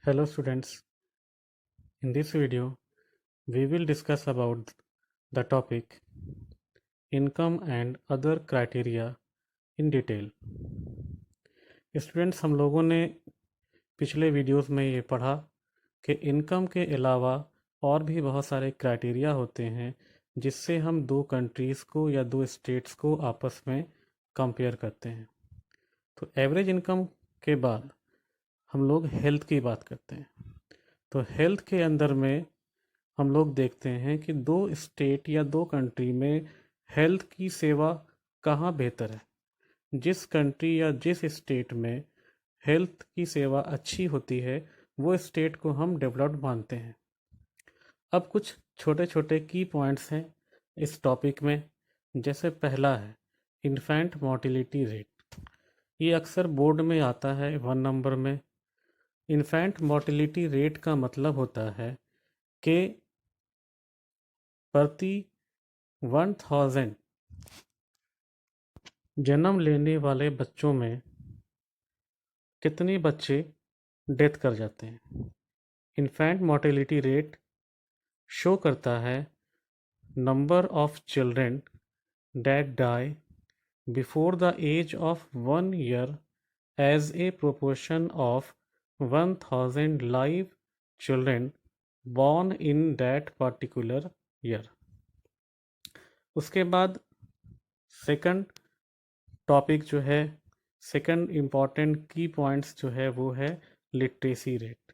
Hello students, in this video we will discuss about the topic income and other criteria in detail. Students हम लोगों ने पिछले videos में ये पढ़ा कि इनकम के अलावा और भी बहुत सारे क्राइटेरिया होते हैं जिससे हम दो कंट्रीज़ को या दो स्टेट्स को आपस में कंपेयर करते हैं। तो एवरेज इनकम के बाद हम लोग हेल्थ की बात करते हैं। तो हेल्थ के अंदर में हम लोग देखते हैं कि दो स्टेट या दो कंट्री में हेल्थ की सेवा कहाँ बेहतर है। जिस कंट्री या जिस स्टेट में हेल्थ की सेवा अच्छी होती है वो स्टेट को हम डेवलप्ड मानते हैं। अब कुछ छोटे छोटे की पॉइंट्स हैं इस टॉपिक में। जैसे पहला है इन्फेंट मोर्टेलिटी रेट। ये अक्सर बोर्ड में आता है 1 नंबर में। इन्फेंट मोर्टेलिटी रेट का मतलब होता है कि प्रति 1000 जन्म लेने वाले बच्चों में कितने बच्चे डेथ कर जाते हैं। इन्फेंट मोर्टेलिटी रेट शो करता है number of children that die before the age of 1 year as a proportion of 1000 live children born in that particular year. उसके बाद सेकंड टॉपिक जो है, सेकंड इम्पॉर्टेंट की पॉइंट्स जो है वो है literacy rate.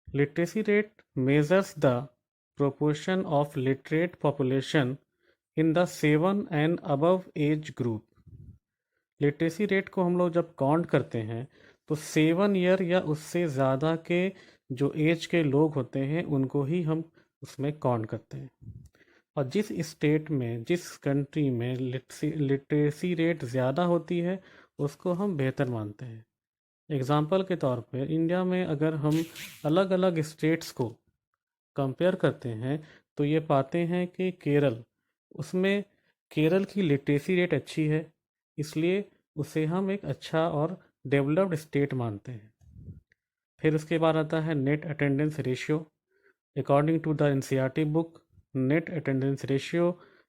Literacy rate measures the proportion of literate population in the 7 and above age group. Literacy rate को हम लोग जब काउंट करते हैं तो 7 ईयर या उससे ज़्यादा के जो एज के लोग होते हैं उनको ही हम उसमें काउंट करते हैं। और जिस स्टेट में, जिस कंट्री में लिटरेसी रेट ज़्यादा होती है उसको हम बेहतर मानते हैं। एग्ज़ाम्पल के तौर पर इंडिया में अगर हम अलग अलग स्टेट्स को कंपेयर करते हैं तो ये पाते हैं कि केरल, उसमें केरल की लिटरेसी रेट अच्छी है, इसलिए उसे हम एक अच्छा और डेवलप्ड स्टेट मानते हैं। फिर उसके बाद आता है net attendance ratio. According to the NCERT book, net attendance ratio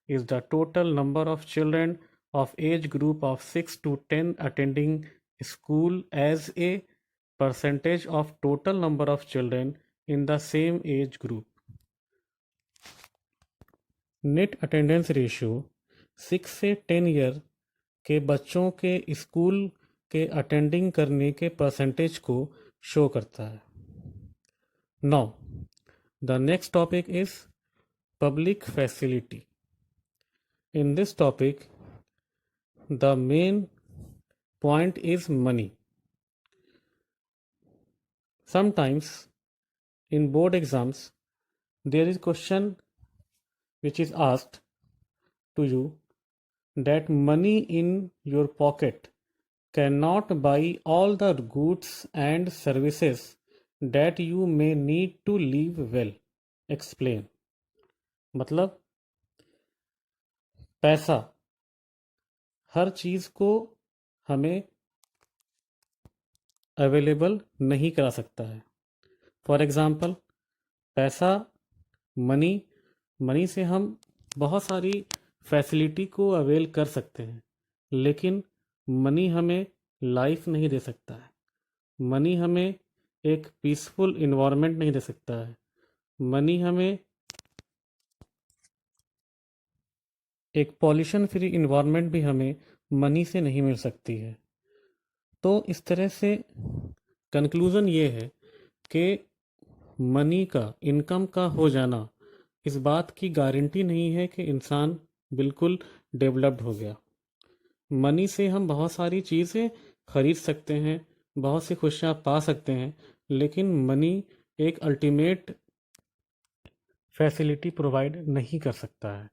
is the total number of children of age group of 6 to 10 attending school as a percentage of total number of children in the same age group. Net attendance ratio 6 से 10 year के बच्चों के school के attending करने के percentage को show करता है। Now, the next topic is public facility. In this topic, the main point is money. Sometimes in board exams, there is question which is asked to you that money in your pocket cannot buy all the goods and services that you may need to live well. Explain. मतलब पैसा हर चीज़ को हमें available नहीं करा सकता है। For example पैसा, money से हम बहुत सारी फैसिलिटी को अवेल कर सकते हैं, लेकिन मनी हमें लाइफ नहीं दे सकता है। मनी हमें एक पीसफुल इन्वायरमेंट नहीं दे सकता है। मनी हमें एक पॉल्यूशन फ्री इन्वायरमेंट भी हमें मनी से नहीं मिल सकती है। तो इस तरह से कंक्लूज़न ये है कि मनी का, इनकम का हो जाना इस बात की गारंटी नहीं है कि इंसान बिल्कुल डेवलप्ड हो गया। मनी से हम बहुत सारी चीज़ें खरीद सकते हैं, बहुत सी खुशियाँ पा सकते हैं, लेकिन मनी एक अल्टीमेट फैसिलिटी प्रोवाइड नहीं कर सकता है।